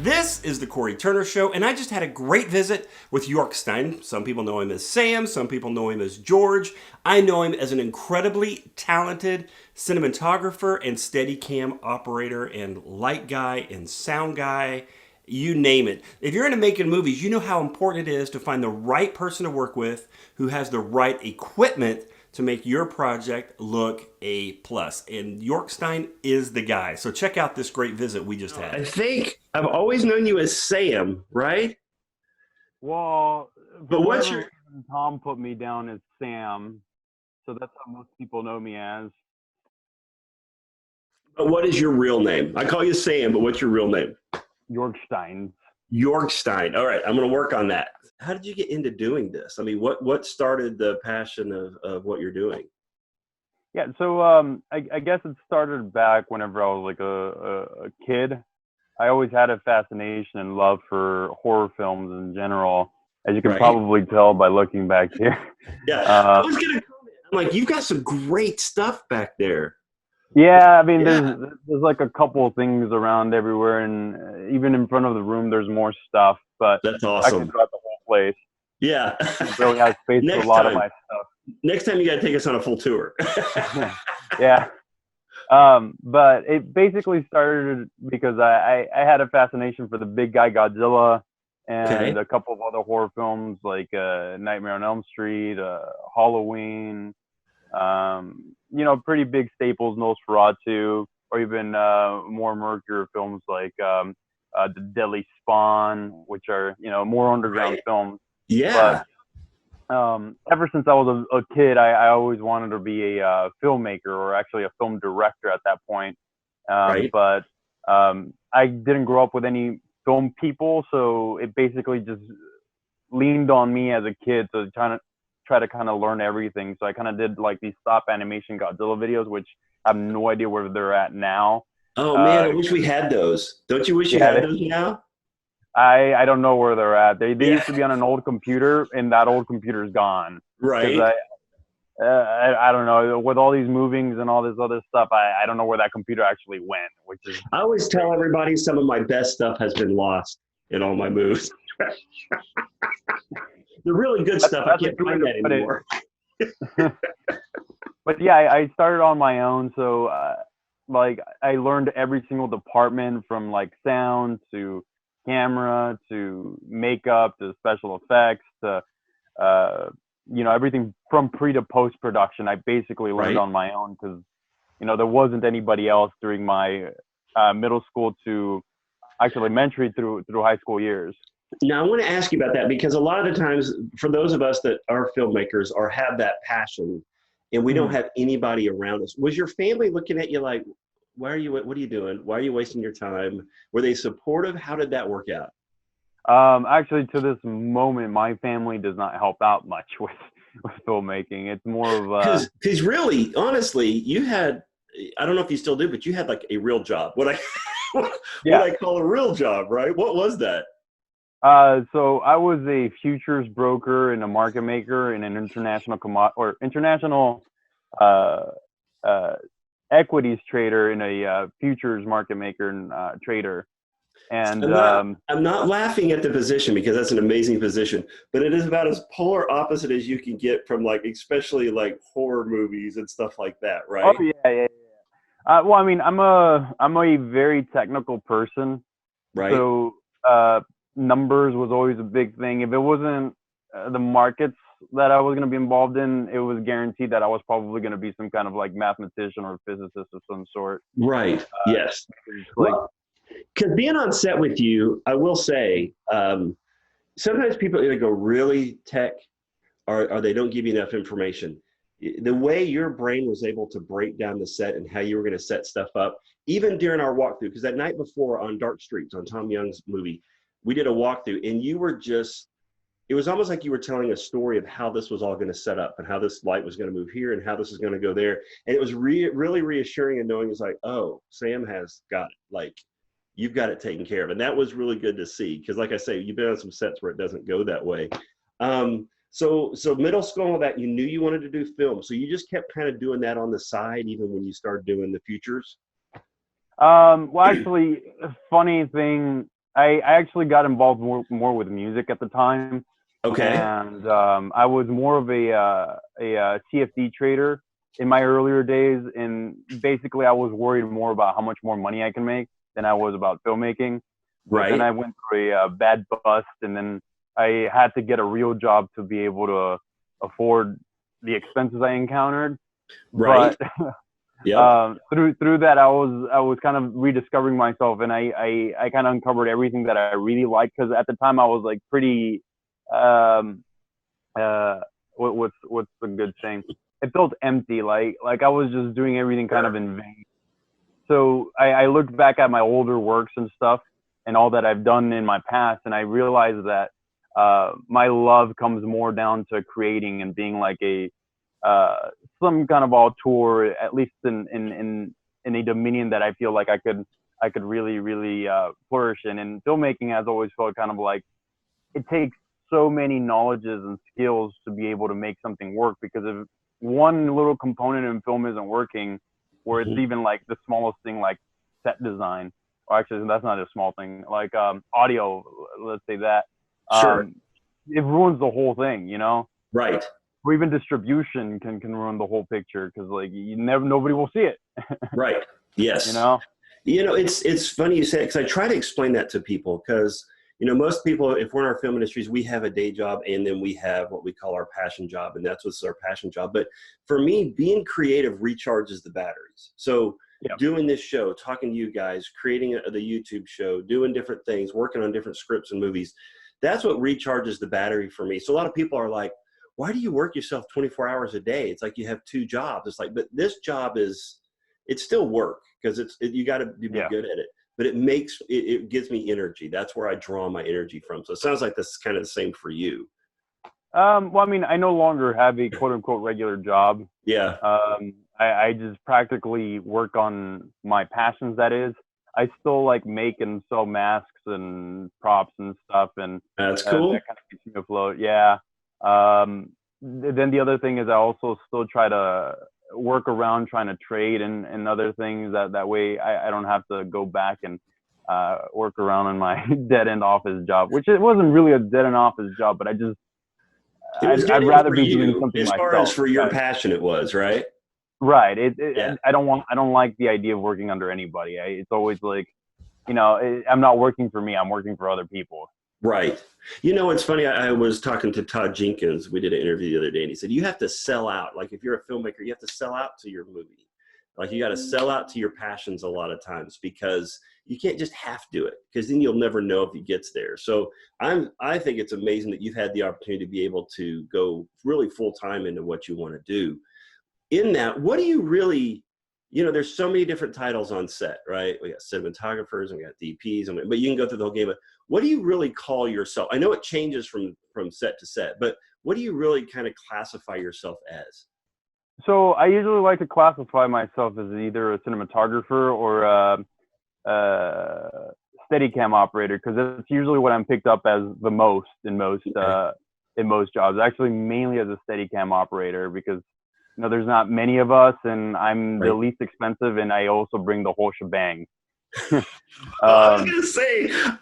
This is the Corey Turner Show, and I just had a great visit with Jörg Stein. Some people know him as Sam, some people know him as George. I know him as an incredibly talented cinematographer and Steadicam operator and light guy and sound guy. You name it. If you're into making movies, you know how important it is to find the right person to work with who has the right equipment to make your project look A plus. And Jörg Stein is the guy. So check out this great visit we just had. I think I've always known you as Sam, right? Well, But what's your Tom put me down as Sam, so that's how most people know me as. But what is your real name? I call you Sam, but what's your real name? Jörg Stein. Jörg Stein. All right, I'm going to work on that. How did you get into doing this? I mean, what started the passion of what you're doing? Yeah, so I guess it started back whenever I was like a kid. I always had a fascination and love for horror films in general, as you can probably tell by looking back here. Yeah, I was going to comment. I'm like, you've got some great stuff back there. Yeah, I mean, there's like a couple of things around everywhere, and even in front of the room, there's more stuff. But that's awesome. I can throughout the whole place. Yeah, I barely have space for a lot of my stuff. Next time, you got to take us on a full tour. Yeah, but it basically started because I had a fascination for the big guy Godzilla and a couple of other horror films like Nightmare on Elm Street, Halloween. You know, pretty big staples, Nosferatu, or even more murkier films like The Deadly Spawn, which are, you know, more underground films. Yeah. But ever since I was a kid, I always wanted to be a filmmaker, or actually a film director at that point. But I didn't grow up with any film people, so it basically just leaned on me as a kid to try to kind of learn everything. So I kind of did like these stop animation Godzilla videos, which I have no idea where they're at now. Oh man, I wish we had those. Don't you wish you had those now? I don't know where they're at. They used to be on an old computer, and that old computer's gone. Right. I don't know. With all these movings and all this other stuff, I don't know where that computer actually went. Which is I always tell everybody some of my best stuff has been lost in all my moves. The really good stuff, I can't find that anymore. But yeah, I started on my own. So like I learned every single department, from like sound to camera to makeup to special effects to you know, everything from pre to post production. I basically learned on my own because, you know, there wasn't anybody else during my middle school to actually elementary through high school years. Now, I want to ask you about that, because a lot of the times, for those of us that are filmmakers or have that passion, and we don't have anybody around us, was your family looking at you like, what are you doing? Why are you wasting your time? Were they supportive? How did that work out? Actually, to this moment, my family does not help out much with filmmaking. It's more of because really, honestly, you had, I don't know if you still do, but you had like a real job. What I call a real job, right? What was that? So I was a futures broker and a market maker in an international international equities trader in a futures market maker and trader. And I'm not laughing at the position, because that's an amazing position, but it is about as polar opposite as you can get from, like, especially like horror movies and stuff like that, right? Oh yeah. Well, I mean, I'm a very technical person, right? So numbers was always a big thing. If it wasn't the markets that I was going to be involved in, it was guaranteed that I was probably going to be some kind of like mathematician or physicist of some sort. Right. Yes. Like, because being on set with you, I will say, sometimes people either go really tech or they don't give you enough information. The way your brain was able to break down the set and how you were going to set stuff up, even during our walkthrough, because that night before on Dark Streets, on Tom Young's movie, we did a walkthrough, and you were just, it was almost like you were telling a story of how this was all going to set up and how this light was going to move here and how this is going to go there. And it was really reassuring, and knowing it's like, oh, Sam has got it. Like, you've got it taken care of. And that was really good to see, because like I say, you've been on some sets where it doesn't go that way. So middle school and all that, you knew you wanted to do film. So you just kept kind of doing that on the side, even when you started doing the futures? Well, actually, a funny thing, I actually got involved more with music at the time. Okay. And I was more of a CFD trader in my earlier days. And basically, I was worried more about how much more money I can make than I was about filmmaking. But then I went through a bad bust, and then I had to get a real job to be able to afford the expenses I encountered. Right. But Yep. through that, I was kind of rediscovering myself, and I kind of uncovered everything that I really liked, because at the time I was like pretty um what's the good saying? It felt empty, like I was just doing everything kind of in vain. So I looked back at my older works and stuff and all that I've done in my past, and I realized that my love comes more down to creating and being like a some kind of auteur, at least in a dominion that I feel like I could really flourish in. And filmmaking has always felt kind of like it takes so many knowledges and skills to be able to make something work, because if one little component in film isn't working, or it's even like the smallest thing like set design, or actually that's not a small thing, like audio, let's say that, Sure. it ruins the whole thing, you know? Right. Or even distribution can ruin the whole picture, because like nobody will see it. Right. Yes. You know? It's funny you say it, because I try to explain that to people, because most people, if we're in our film industries, we have a day job and then we have what we call our passion job, and that's what's our passion job. But for me, being creative recharges the batteries. So doing this show, talking to you guys, creating the YouTube show, doing different things, working on different scripts and movies, that's what recharges the battery for me. So a lot of people are like, why do you work yourself 24 hours a day? It's like you have two jobs. It's like, but this job it's still work, because you got to be good at it. But it gives me energy. That's where I draw my energy from. So it sounds like this is kind of the same for you. Well, I mean, I no longer have a quote unquote regular job. Yeah. I just practically work on my passions. That is, I still like make and sell masks and props and stuff, and that's cool. That kind of keeps me afloat. Yeah. Then the other thing is I also still try to work around trying to trade and other things, that way I don't have to go back and work around on my dead end office job, which it wasn't really a dead end office job, but I'd rather be doing something as myself. Far as for your passion, it was right. Right. I don't like the idea of working under anybody. It's always like, I'm not working for me. I'm working for other people. Right. It's funny. I was talking to Todd Jenkins. We did an interview the other day, and he said, you have to sell out. Like if you're a filmmaker, you have to sell out to your movie. Like you got to sell out to your passions a lot of times, because you can't just half do it, because then you'll never know if it gets there. So I think it's amazing that you've had the opportunity to be able to go really full time into what you want to do. In that, what do you really, there's so many different titles on set, right? We got cinematographers and we got DPs, but you can go through the whole game. But what do you really call yourself? I know it changes from set to set, but what do you really kind of classify yourself as? So I usually like to classify myself as either a cinematographer or a Steadicam operator, because that's usually what I'm picked up as the most in most jobs. Actually, mainly as a Steadicam operator, because there's not many of us, and I'm the least expensive, and I also bring the whole shebang. I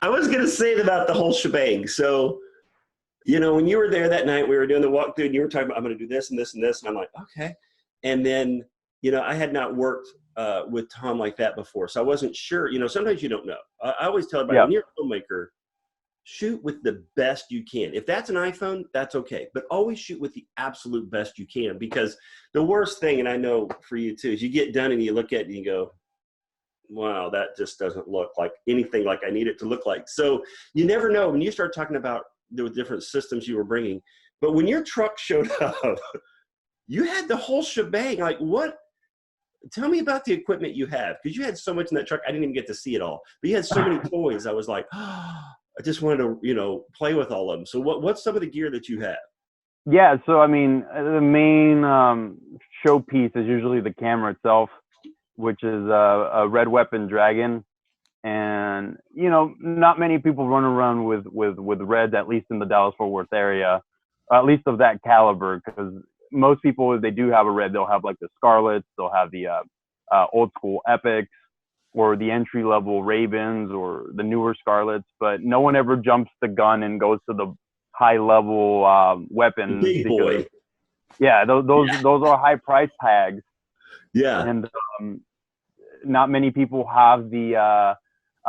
was gonna say about the whole shebang. So, when you were there that night, we were doing the walkthrough, and you were talking about, I'm going to do this and this and this, and I'm like, okay. And then, I had not worked with Tom like that before, so I wasn't sure. Sometimes you don't know. I always tell everybody, when you're a filmmaker, shoot with the best you can. If that's an iPhone, that's okay. But always shoot with the absolute best you can, because the worst thing, and I know for you too, is you get done and you look at it and you go, wow, that just doesn't look like anything like I need it to look like. So you never know when you start talking about the different systems you were bringing. But when your truck showed up, you had the whole shebang. Like what? Tell me about the equipment you have, because you had so much in that truck. I didn't even get to see it all, but you had so many toys. I was like, oh, I just wanted to, play with all of them. So what's some of the gear that you have? Yeah. So, I mean, the main showpiece is usually the camera itself, which is a Red Weapon Dragon. And, not many people run around with Reds, at least in the Dallas-Fort Worth area, at least of that caliber, because most people, if they do have a Red, they'll have like the Scarlets, they'll have the old school Epics, or the entry level Ravens or the newer Scarlets, but no one ever jumps the gun and goes to the high level weapons. Big boy. Yeah, those are high price tags. Yeah. And not many people have the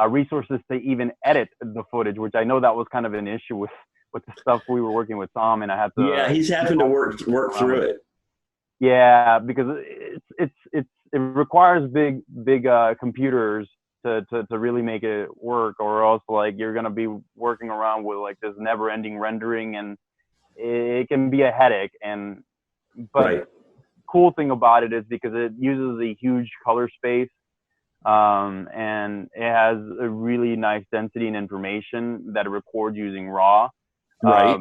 resources to even edit the footage, which I know that was kind of an issue with the stuff we were working with Tom, and I had to. Yeah, he's having to work through it. Yeah, because it requires big computers to really make it work, or else like you're gonna be working around with like this never-ending rendering, and it can be a headache. But right. cool thing about it is because it uses a huge color space, and it has a really nice density and information that it records using RAW. Right.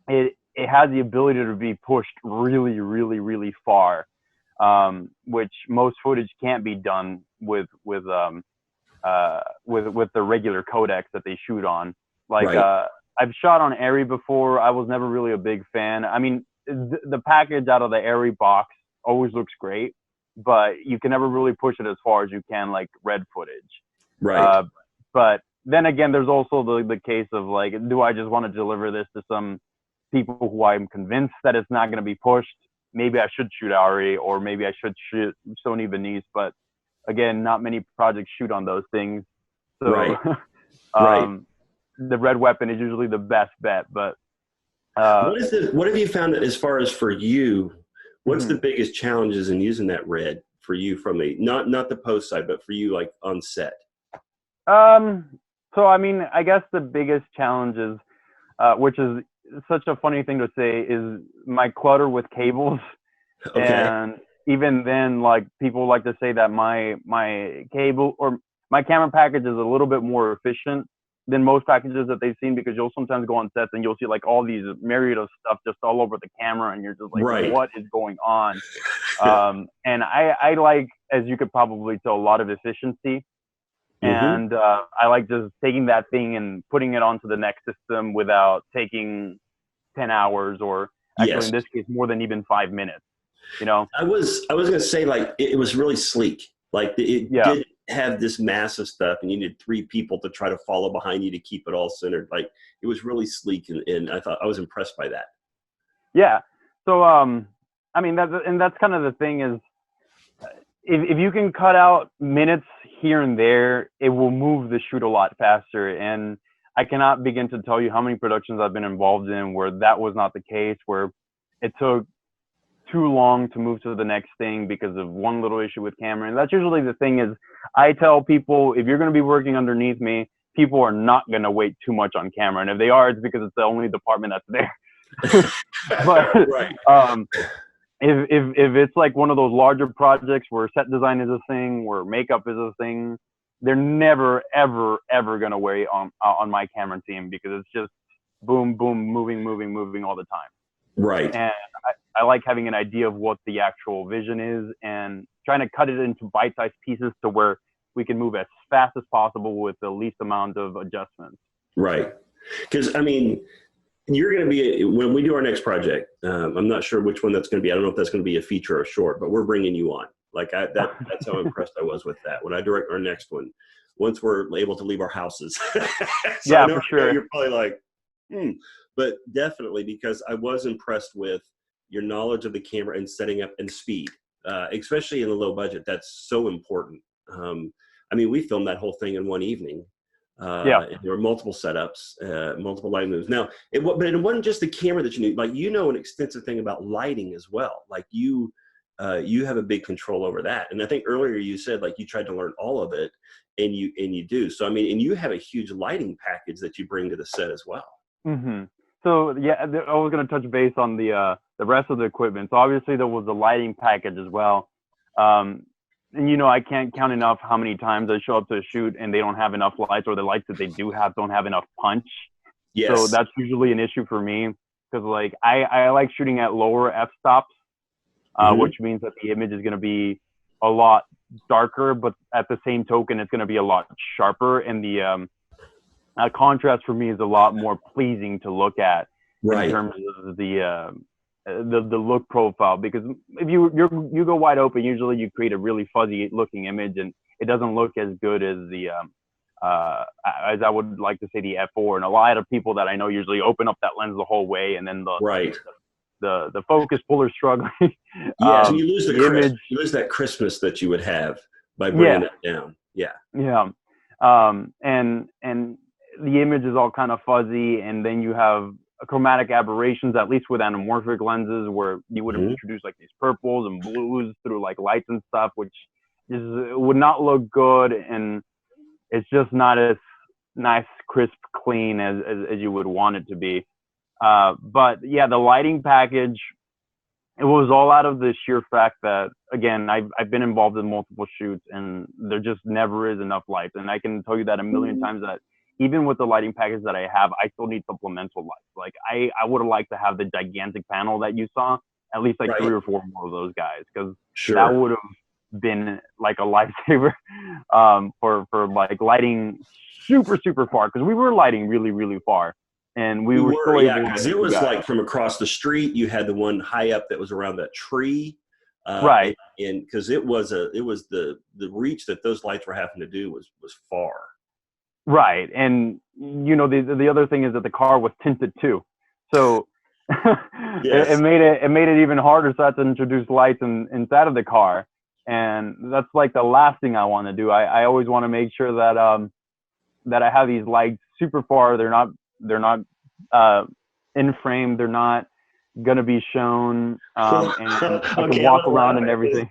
It has the ability to be pushed really, really, really far, which most footage can't be done with the regular codecs that they shoot on. Like I've shot on Arri before. I was never really a big fan. I mean, the package out of the Arri box always looks great, but you can never really push it as far as you can like red footage. Right. But then again, there's also the case of like, do I just want to deliver this to some people who I'm convinced that it's not going to be pushed? Maybe I should shoot Arri, or maybe I should shoot Sony Venice. But again, not many projects shoot on those things. So right. The red weapon is usually the best bet. But what have you found that as far as for you, what's the biggest challenges in using that red for you from a not the post side, but for you like on set? So I mean, I guess the biggest challenge is, which is such a funny thing to say, is my clutter with cables. Okay. And even then, like people like to say that my cable or my camera package is a little bit more efficient than most packages that they've seen, because you'll sometimes go on sets and you'll see like all these myriad of stuff just all over the camera, and you're just like, what is going on? And I like, as you could probably tell, a lot of efficiency. And I like just taking that thing and putting it onto the next system without taking 10 hours, or actually in this case, more than even 5 minutes, you know? I was going to say, like, it was really sleek. Like it did have this massive stuff, and you needed 3 people to try to follow behind you to keep it all centered. Like it was really sleek, and I thought I was impressed by that. Yeah. So, I mean, that's kind of the thing is, if you can cut out minutes here and there, it will move the shoot a lot faster. And I cannot begin to tell you how many productions I've been involved in where that was not the case, where it took too long to move to the next thing because of one little issue with camera. And that's usually the thing is, I tell people, if you're going to be working underneath me, people are not going to wait too much on camera. And if they are, it's because it's the only department that's there. But if it's like one of those larger projects where set design is a thing, where makeup is a thing, they're never, ever, ever going to wait on my camera team, because it's just boom, boom, moving all the time. Right. And I like having an idea of what the actual vision is and trying to cut it into bite-sized pieces to where we can move as fast as possible with the least amount of adjustments. Right. Because, I mean, you're going to be, when we do our next project, I'm not sure which one that's going to be. I don't know if that's going to be a feature or short, but we're bringing you on. Like that's how impressed I was with that. When I direct our next one, once we're able to leave our houses. So for sure. You're probably like, but definitely, because I was impressed with your knowledge of the camera and setting up and speed, especially in the low budget. That's so important. I mean, we filmed that whole thing in one evening. There were multiple setups, multiple light moves. Now, but it wasn't just the camera that you need. Like, you know, an extensive thing about lighting as well. Like you have a big control over that. And I think earlier you said like you tried to learn all of it, and you do. So I mean, and you have a huge lighting package that you bring to the set as well. So yeah, I was going to touch base on the rest of the equipment. So obviously there was the lighting package as well. And, you know, I can't count enough how many times I show up to a shoot and they don't have enough lights, or the lights that they do have don't have enough punch. Yes. So that's usually an issue for me, because like I like shooting at lower f-stops, which means that the image is going to be a lot darker, but at the same token, it's going to be a lot sharper. And the contrast for me is a lot more pleasing to look at in terms of the look profile, because if you go wide open, usually you create a really fuzzy looking image, and it doesn't look as good as the as I would like to say the f4. And a lot of people that I know usually open up that lens the whole way, and then the focus puller struggling. Yeah, so you lose the image. You lose that crispness that you would have by bringing it down. Yeah. Yeah. And the image is all kind of fuzzy, and then you have chromatic aberrations, at least with anamorphic lenses, where you would introduce like these purples and blues through like lights and stuff, which just would not look good, and it's just not as nice, crisp, clean as you would want it to be. But yeah, the lighting package, it was all out of the sheer fact that, again, I've been involved in multiple shoots, and there just never is enough lights. And I can tell you that a million times, that even with the lighting package that I have, I still need supplemental lights. Like I would have liked to have the gigantic panel that you saw, at least like 3 or 4 more of those guys, because that would have been like a lifesaver for like lighting super far, because we were lighting really far. And we were still able, because it was like from across the street. You had the one high up that was around that tree, right? And because it was the reach that those lights were having to do was far, right. And you know, the other thing is that the car was tinted too, so it made it even harder. So I had to introduce lights inside of the car, and that's like the last thing I want to do. I always want to make sure that that I have these lights super far. They're not in frame. They're not gonna be shown, and I can walk around and everything.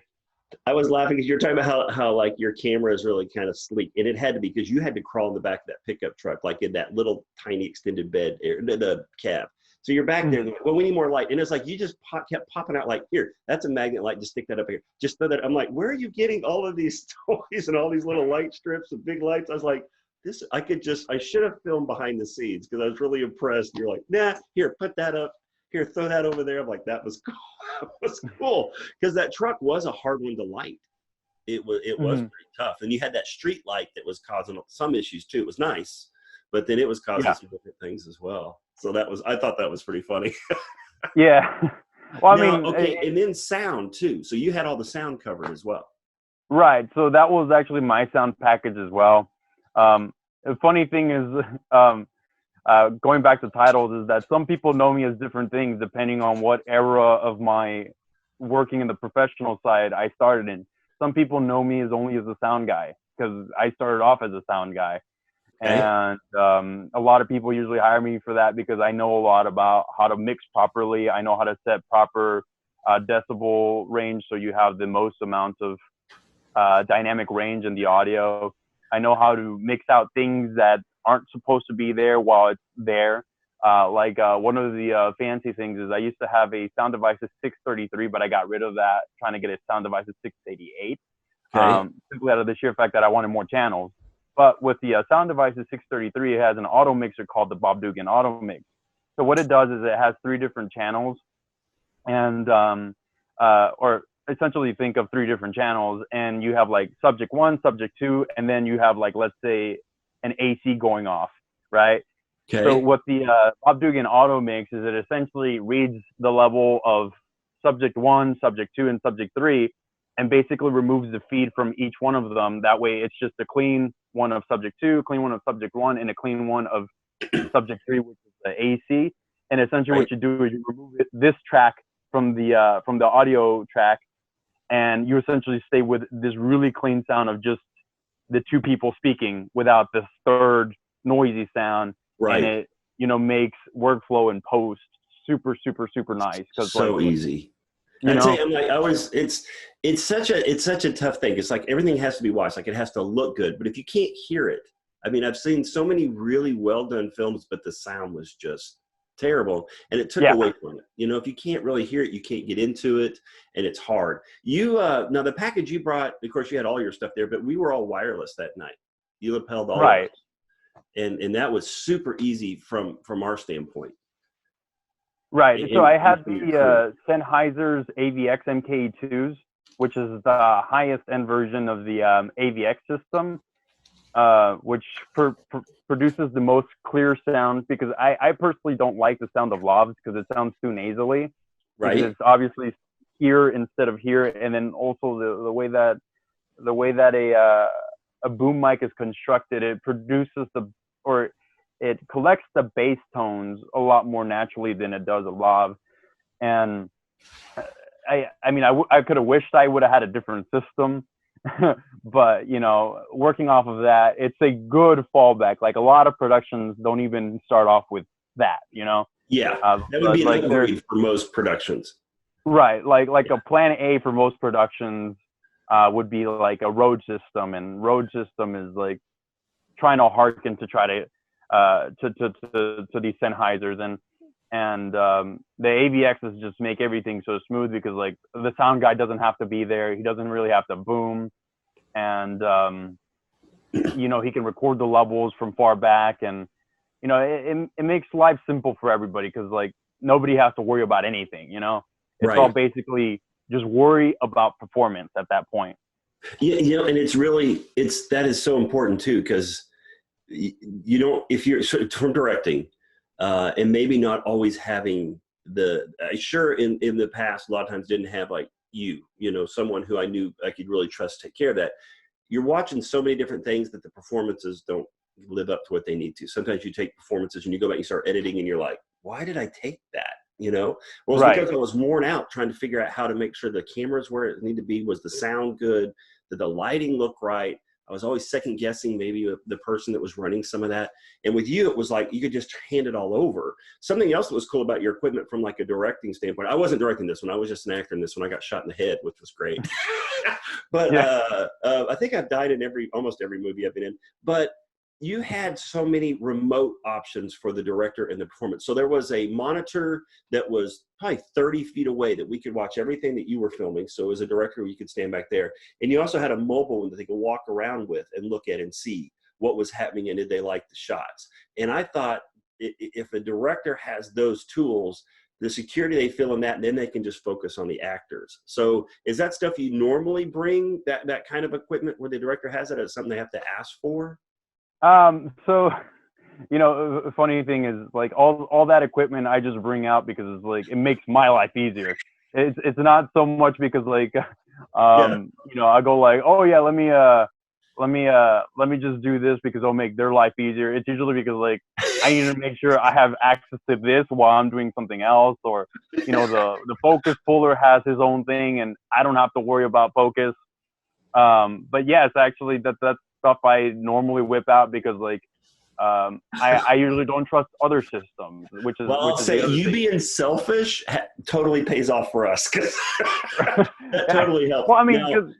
I was laughing because you're talking about how like your camera is really kind of sleek, and it had to be because you had to crawl in the back of that pickup truck, like in that little tiny extended bed, the cab. So you're back there. Well, we need more light, and it's like you just kept popping out. Like, here, that's a magnet light. Just stick that up here. Just throw that. I'm like, where are you getting all of these toys and all these little light strips and big lights? I was like, I should have filmed behind the scenes because I was really impressed. You're like, nah, here, put that up. Here, throw that over there. I'm like, that was cool. That was cool. Because that truck was a hard one to light. It was pretty tough. And you had that street light that was causing some issues too. It was nice, but then it was causing some different things as well. So I thought that was pretty funny. Yeah. Well, I mean, okay. And then sound too. So you had all the sound covered as well. Right. So that was actually my sound package as well. The funny thing is, going back to titles, is that some people know me as different things depending on what era of my working in the professional side I started in. Some people know me only as a sound guy, because I started off as a sound guy. Okay. And a lot of people usually hire me for that because I know a lot about how to mix properly. I know how to set proper decibel range, so you have the most amount of dynamic range in the audio. I know how to mix out things that aren't supposed to be there while it's there. One of the fancy things is I used to have a sound device at 633, but I got rid of that trying to get a sound device at 688. Okay. Simply out of the sheer fact that I wanted more channels. But with the sound device at 633, it has an auto mixer called the Bob Dugan Auto Mix. So what it does is it has 3 different channels, and or essentially think of 3 different channels, and you have like subject 1, subject 2, and then you have like, let's say, an AC going off, right? Okay. So what the Bob Dugan Auto Mix is, it essentially reads the level of subject 1, subject 2, and subject 3, and basically removes the feed from each one of them. That way it's just a clean one of subject 2, clean one of subject 1, and a clean one of subject 3, which is the AC. And essentially what you do is you remove this track from the audio track, and you essentially stay with this really clean sound of just the 2 people speaking without this third noisy sound. Right. And it, makes workflow and post super nice. So easy. I tell you, it's such a tough thing. It's like everything has to be watched. Like, it has to look good, but if you can't hear it, I mean, I've seen so many really well done films, but the sound was just terrible, and it took away from it. If you can't really hear it, you can't get into it, and it's hard. You now the package you brought, of course, you had all your stuff there, but we were all wireless that night. You lapelled all right, and that was super easy from our standpoint. Right. So I had the Sennheiser's AVX MKE2s, which is the highest end version of the AVX system, which produces the most clear sound, because I personally don't like the sound of lavs because it sounds too nasally. Right. Because it's obviously here instead of here. And then also the way that the way that a boom mic is constructed, it produces or it collects the bass tones a lot more naturally than it does a lav. And I mean, I could have wished I would have had a different system, but you know, working off of that, it's a good fallback. Like a lot of productions don't even start off with that, you know. Yeah, that would be an upgrade for most productions. Right, like a plan A for most productions would be like a Rode system, and Rode system is like trying to hearken to try to these Sennheisers, and the AVXs just make everything so smooth because like the sound guy doesn't have to be there, he doesn't really have to boom, and you know, he can record the levels from far back, and you know, it makes life simple for everybody because like nobody has to worry about anything, you know. It's all basically just worry about performance at that point. Yeah, you know, and that is so important too, because you don't, if you're from directing, and maybe not always having sure in the past a lot of times didn't have like you know, someone who I knew I could really trust take care of that. You're watching so many different things that the performances don't live up to what they need to. Sometimes you take performances and you go back and you start editing and you're like, why did I take that? You know, well, it's because I was worn out trying to figure out how to make sure the cameras where it needed to be, was the sound good, did the lighting look right. I was always second guessing maybe the person that was running some of that. And with you, it was like you could just hand it all over. Something else that was cool about your equipment from like a directing standpoint, I wasn't directing this one. I was just an actor in this one. I got shot in the head, which was great. But I think I've died in almost every movie I've been in. But you had so many remote options for the director and the performance. So there was a monitor that was probably 30 feet away that we could watch everything that you were filming. So as a director, you could stand back there. And you also had a mobile one that they could walk around with and look at and see what was happening and did they like the shots. And I thought if a director has those tools, the security they feel in that, and then they can just focus on the actors. So is that stuff you normally bring, that kind of equipment where the director has it as something they have to ask for? So, you know, the funny thing is like all that equipment I just bring out because it's like, it makes my life easier. It's not so much because like, you know, I go like, oh yeah, let me just do this because it'll make their life easier. It's usually because like, I need to make sure I have access to this while I'm doing something else, or, you know, the focus puller has his own thing and I don't have to worry about focus. But yes, actually that's stuff I normally whip out because like I usually don't trust other systems, which is I'll say you being selfish totally pays off for us because that totally helps. Well, I mean,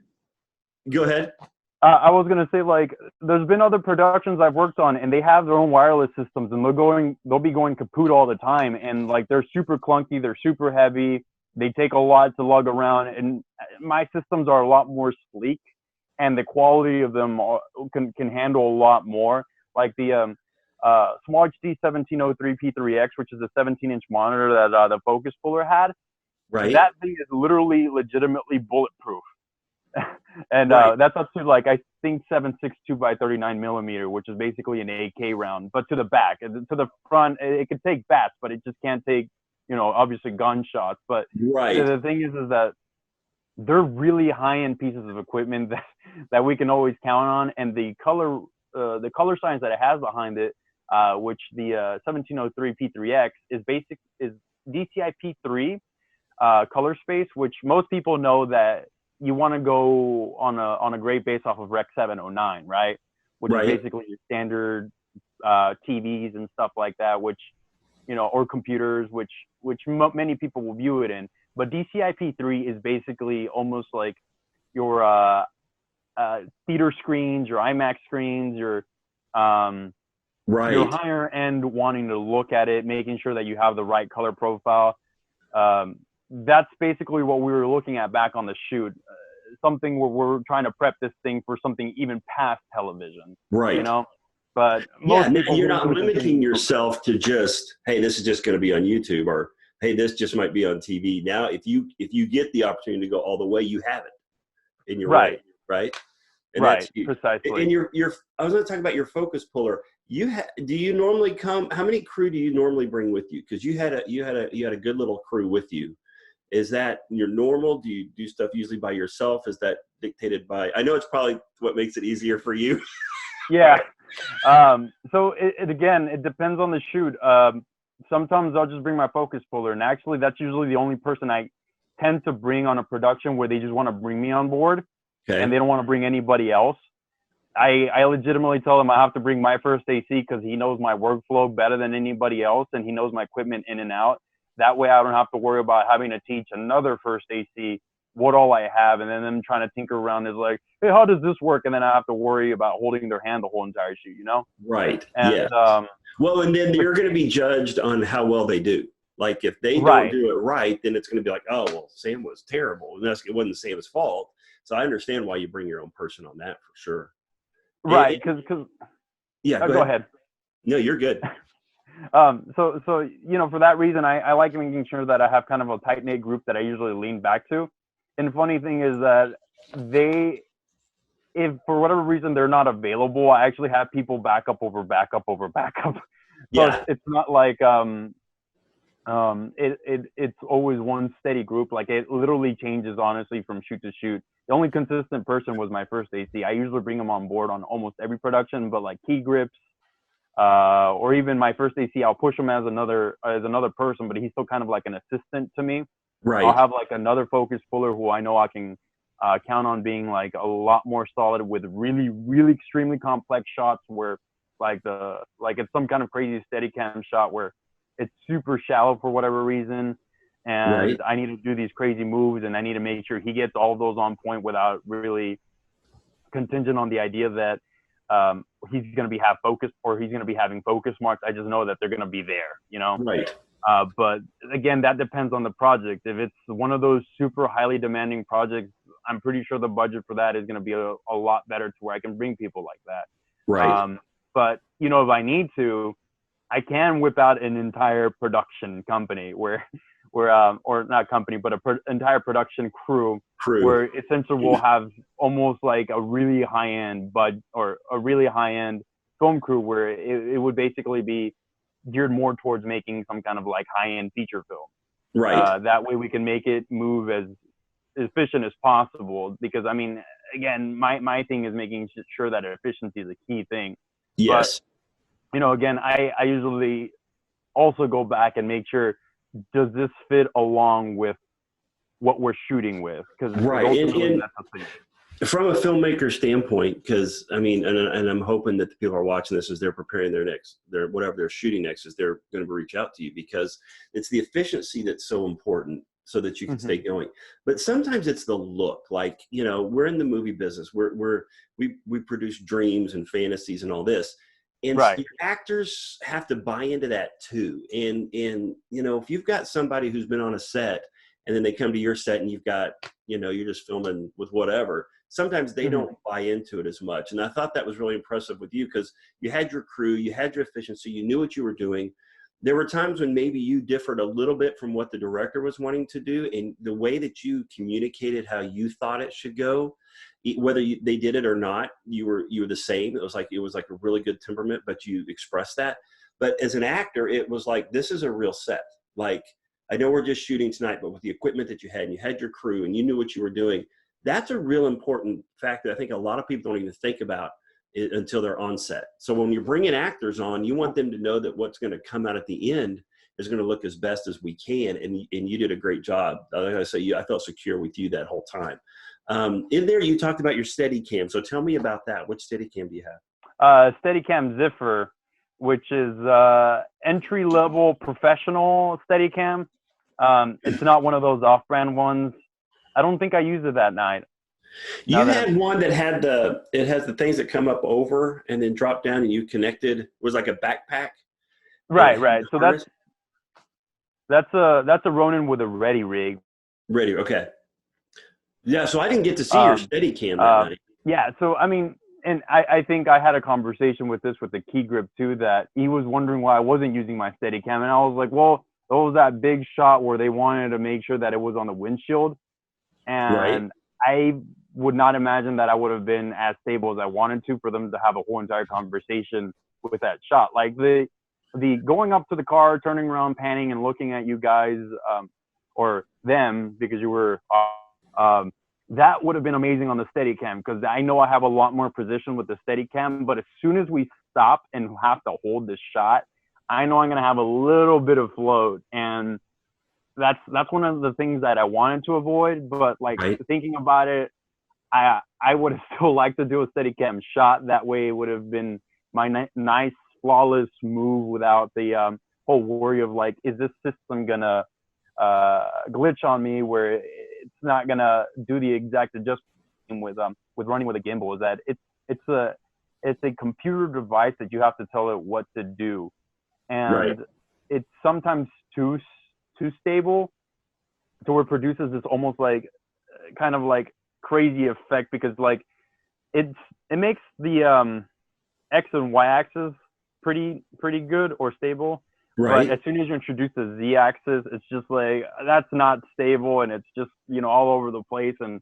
go ahead. I was gonna say like there's been other productions I've worked on and they have their own wireless systems and they'll be going kaput all the time and like they're super clunky, they're super heavy, they take a lot to lug around, and my systems are a lot more sleek. And the quality of them can handle a lot more. Like the Small HD 1703 P3X, which is a 17-inch monitor that the focus puller had. Right. That thing is literally legitimately bulletproof. And that's up to like, I think 7.62 by 39 millimeter, which is basically an AK round, but to the back. And to the front, it could take bats, but it just can't take, you know, obviously gunshots. But the thing is that they're really high-end pieces of equipment that we can always count on, and the color science that it has behind it, which the 1703 P3X is DCI P3 color space, which most people know that you want to go on a great base off of Rec 709, right? Which is basically your standard TVs and stuff like that, which, you know, or computers, which many people will view it in. But DCI P3 is basically almost like your theater screens, your IMAX screens, your higher end wanting to look at it, making sure that you have the right color profile. That's basically what we were looking at back on the shoot. Something where we're trying to prep this thing for something even past television. Right. You know? But you're not limiting yourself to just, hey, this is just going to be on YouTube, or hey, this just might be on TV. Now, if you get the opportunity to go all the way, you have it, and you're right. And that's huge. Precisely. And I was going to talk about your focus puller. Do you normally how many crew do you normally bring with you? Because you had a good little crew with you, Is that your normal? Do you do stuff usually by yourself? Is that dictated by, I know it's probably what makes it easier for you. Yeah. So again, it depends on the shoot. Sometimes I'll just bring my focus puller, and actually that's usually the only person I tend to bring on a production where they just want to bring me on board, and they don't want to bring anybody else. I legitimately tell them I have to bring my first AC because he knows my workflow better than anybody else, and he knows my equipment in and out. That way I don't have to worry about having to teach another first AC what all I have, and then them trying to tinker around is like, hey, how does this work? And then I have to worry about holding their hand the whole entire shoot, you know? Right. And, yeah. Well, and then you're going to be judged on how well they do. Like if they don't do it right, then it's going to be like, oh, well, Sam was terrible. And it wasn't Sam's fault. So I understand why you bring your own person on that for sure. Right. Because yeah, go ahead. No, you're good. So, you know, for that reason, I like making sure that I have kind of a tight knit group that I usually lean back to. And the funny thing is that if for whatever reason they're not available, I actually have people back up over backup over backup. So yeah. it's not like it's always one steady group. Like it literally changes honestly from shoot to shoot. The only consistent person was my first AC. I usually bring him on board on almost every production, but like key grips, or even my first AC, I'll push him as another person, but he's still kind of like an assistant to me. Right. I'll have like another focus puller who I know I can count on being like a lot more solid with really, really extremely complex shots where like it's some kind of crazy Steadicam shot where it's super shallow for whatever reason, and I need to do these crazy moves, and I need to make sure he gets all of those on point without really contingent on the idea that he's going to be he's going to be having focus marks. I just know that they're going to be there, you know? Right. But again, that depends on the project. If it's one of those super highly demanding projects, I'm pretty sure the budget for that is going to be a lot better to where I can bring people like that. Right. But, you know, if I need to, I can whip out an entire production company or not company, but entire production crew where essentially we'll have almost like a really high-end or a really high-end film crew where it would basically be geared more towards making some kind of like high-end feature film. Right. That way we can make it move as efficient as possible, because I mean, again, my thing is making sure that efficiency is a key thing. Yes. But, you know, again, I usually also go back and make sure, does this fit along with what we're shooting with? Because ultimately that's the thing. From a filmmaker standpoint, because I mean, and I'm hoping that the people who are watching this as they're preparing whatever they're shooting next, is they're going to reach out to you, because it's the efficiency that's so important so that you can stay going. But sometimes it's the look. Like, you know, we're in the movie business. We produce dreams and fantasies and all this. And your actors have to buy into that too. And you know, if you've got somebody who's been on a set and then they come to your set and you've got, you know, you're just filming with whatever, sometimes they don't buy into it as much. And I thought that was really impressive with you, because you had your crew, you had your efficiency, you knew what you were doing. There were times when maybe you differed a little bit from what the director was wanting to do, and the way that you communicated how you thought it should go, whether they did it or not, you were the same. It was like a really good temperament, but you expressed that. But as an actor, it was like, this is a real set. Like, I know we're just shooting tonight, but with the equipment that you had, and you had your crew, and you knew what you were doing, that's a real important fact that I think a lot of people don't even think about it until they're on set. So when you're bringing actors on, you want them to know that what's going to come out at the end is going to look as best as we can. And you did a great job. Like I say, I felt secure with you that whole time. In there, you talked about your Steadicam. So tell me about that. Which Steadicam do you have? Steadicam Ziffer, which is entry-level professional Steadicam. It's not one of those off-brand ones. I don't think I used it that night. You had one that it has the things that come up over and then drop down, and you connected. It was like a backpack. Right. So that's a Ronin with a ready rig. Ready, okay. Yeah, so I didn't get to see your Steadicam that night. Yeah, so I mean, and I think I had a conversation with the key grip too, that he was wondering why I wasn't using my Steadicam, and I was like, well, it was that big shot where they wanted to make sure that it was on the windshield, and I would not imagine that I would have been as stable as I wanted to for them to have a whole entire conversation with that shot. Like the going up to the car, turning around, panning, and looking at you guys, or them, because you were, that would have been amazing on the Steadicam, because I know I have a lot more precision with the Steadicam, but as soon as we stop and have to hold this shot, I know I'm going to have a little bit of float. And that's one of the things that I wanted to avoid. But like thinking about it, I would have still liked to do a Steadicam shot. That way it would have been my nice, flawless move without the whole worry of like, is this system going to glitch on me where it's not going to do the exact adjustment with running with a gimbal. Is that it's a computer device that you have to tell it what to do. And it's sometimes too stable to where it produces this almost like kind of like crazy effect, because like it makes the X and Y axis pretty good or stable. But as soon as you introduce the Z axis, it's just like that's not stable, and it's just, you know, all over the place. And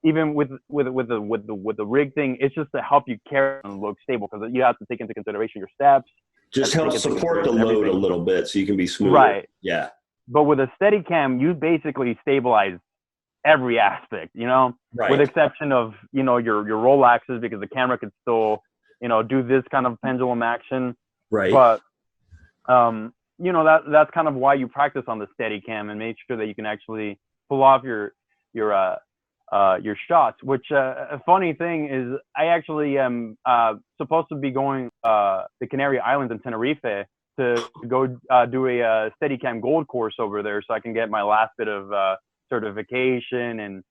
even with the rig thing, it's just to help you carry and look stable, because you have to take into consideration your steps. Just help support the load a little bit so you can be smoother. Right. Yeah. But with a Steadicam, you basically stabilize every aspect, you know, with exception of, you know, your roll axis, because the camera could still, you know, do this kind of pendulum action. But you know, that's kind of why you practice on the Steadicam and make sure that you can actually pull off your shots. Which a funny thing is, I actually am supposed to be going the Canary Islands in Tenerife to go do a Steadicam Gold course over there, so I can get my last bit of certification and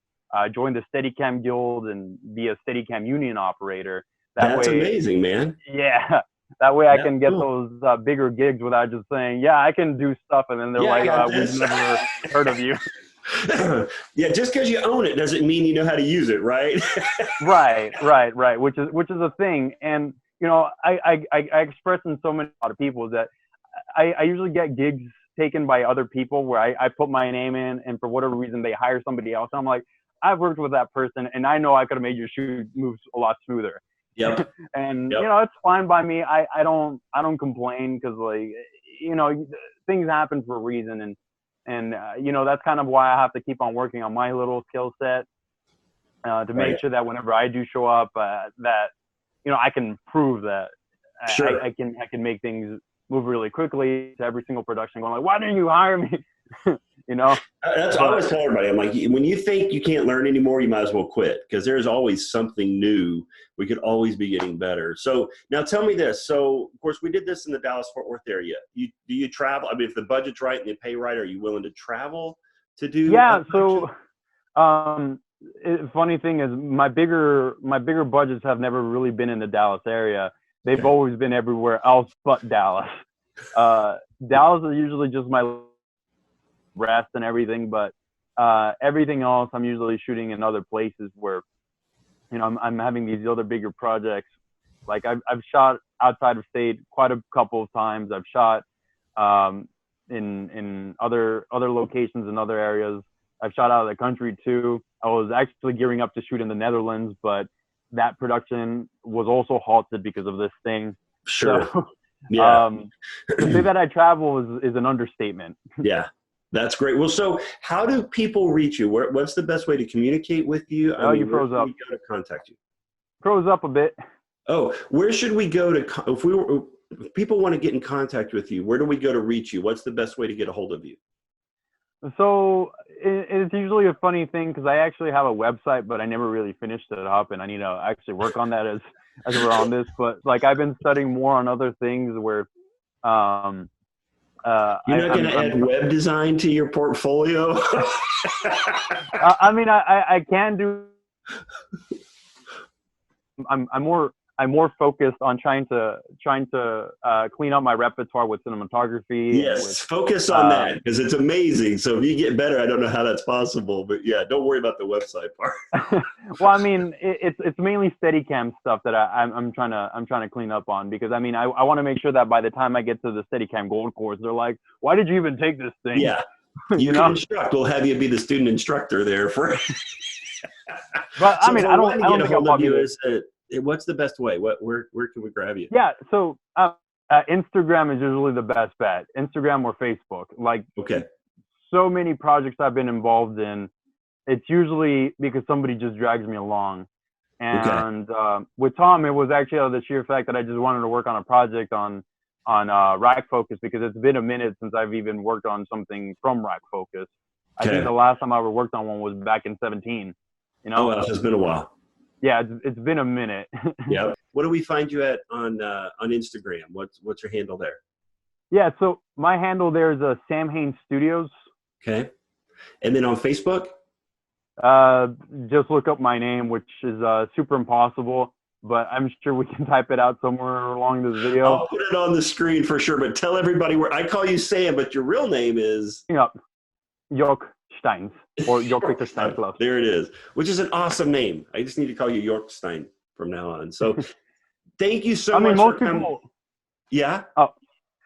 join the Steadicam Guild and be a Steadicam Union operator. That's amazing, man. Yeah. That way I can get those bigger gigs without just saying, yeah, I can do stuff. And then they're we've never heard of you. Yeah, just because you own it doesn't mean you know how to use it, right? Right. Which is a thing. And, you know, I express in so many other people that I usually get gigs taken by other people where I put my name in, and for whatever reason they hire somebody else. And I'm like, I've worked with that person, and I know I could have made your shoot moves a lot smoother. And you know, it's fine by me. I don't complain, because like, you know, things happen for a reason, and you know, that's kind of why I have to keep on working on my little skill set to make sure that whenever I do show up, that, you know, I can prove that I can make things move really quickly to every single production, going like, why didn't you hire me? You know, that's what I always tell everybody. I'm like, when you think you can't learn anymore, you might as well quit, because there's always something new. We could always be getting better. So now tell me this. So of course we did this in the Dallas-Fort Worth area. Do you travel? I mean, if the budget's right and the pay right, are you willing to travel to do? Yeah. So funny thing is, my bigger budgets have never really been in the Dallas area. They've always been everywhere else but Dallas. Dallas is usually just my rest and everything, but everything else I'm usually shooting in other places where, you know, I'm having these other bigger projects. Like I've shot outside of state quite a couple of times. I've shot in other locations in other areas. I've shot out of the country too. I was actually gearing up to shoot in the Netherlands, but that production was also halted because of this thing. Sure. So, to say that I travel is an understatement. Yeah. That's great. Well, so how do people reach you? What's the best way to communicate with you? You froze up. Where should we go to contact you? Froze up a bit. Oh, where should we go to, if people want to get in contact with you, where do we go to reach you? What's the best way to get a hold of you? So it's usually a funny thing, because I actually have a website, but I never really finished it up, and I need to actually work on that as we're on this. But like, I've been studying more on other things where, you're not going to add web design to your portfolio? I mean, I can do. I'm more focused on trying to clean up my repertoire with cinematography. Yes, focus on that, because it's amazing. So if you get better, I don't know how that's possible, but yeah, don't worry about the website part. Well, I mean, it's mainly Steadicam stuff that I'm trying to clean up on, because I mean, I want to make sure that by the time I get to the Steadicam Gold course, they're like, why did you even take this thing? Yeah, you can instruct. We'll have you be the student instructor there for. But so I mean, I don't think I'll probably. What's the best way? Where can we grab you? Yeah, so Instagram is usually the best bet. Instagram or Facebook. Like, so many projects I've been involved in, it's usually because somebody just drags me along. And with Tom, it was actually out of the sheer fact that I just wanted to work on a project on Rack Focus, because it's been a minute since I've even worked on something from Rack Focus. I think the last time I ever worked on one was back in 2017. You know? Oh, well, it's been a while. Yeah, it's been a minute. Yeah. What do we find you at on Instagram? What's your handle there? Yeah, so my handle there is Sam Haines Studios. Okay. And then on Facebook? Just look up my name, which is super impossible, but I'm sure we can type it out somewhere along this video. I'll put it on the screen for sure, but tell everybody where I call you Sam, but your real name is Jörg Steins, or Jörg Victor Steins-Lauss. There it is, which is an awesome name. I just need to call you Jörg Stein from now on. So thank you so much for coming. Yeah? Oh,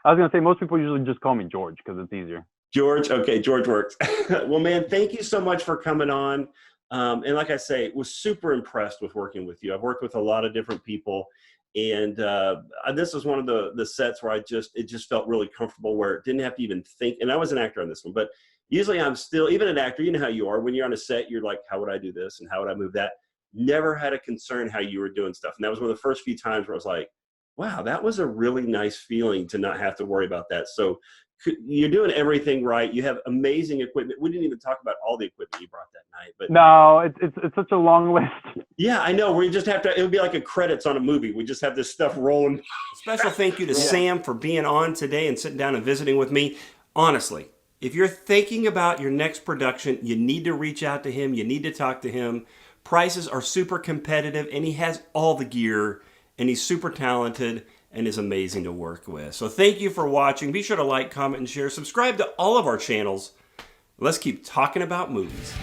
I was going to say, most people usually just call me George because it's easier. George. Okay, George works. Well, man, thank you so much for coming on. And like I say, was super impressed with working with you. I've worked with a lot of different people, and this was one of the sets where it just felt really comfortable, where it didn't have to even think. And I was an actor on this one, but usually I'm still, even an actor, you know how you are. When you're on a set, you're like, how would I do this? And how would I move that? Never had a concern how you were doing stuff. And that was one of the first few times where I was like, wow, that was a really nice feeling to not have to worry about that. So you're doing everything right. You have amazing equipment. We didn't even talk about all the equipment you brought that night. But no, it's such a long list. Yeah, I know. We just have to, it would be like a credits on a movie. We just have this stuff rolling. Special thank you to Sam for being on today and sitting down and visiting with me. Honestly, if you're thinking about your next production, you need to reach out to him. You need to talk to him. Prices are super competitive, and he has all the gear, and he's super talented and is amazing to work with. So thank you for watching. Be sure to like, comment, and share. Subscribe to all of our channels. Let's keep talking about movies.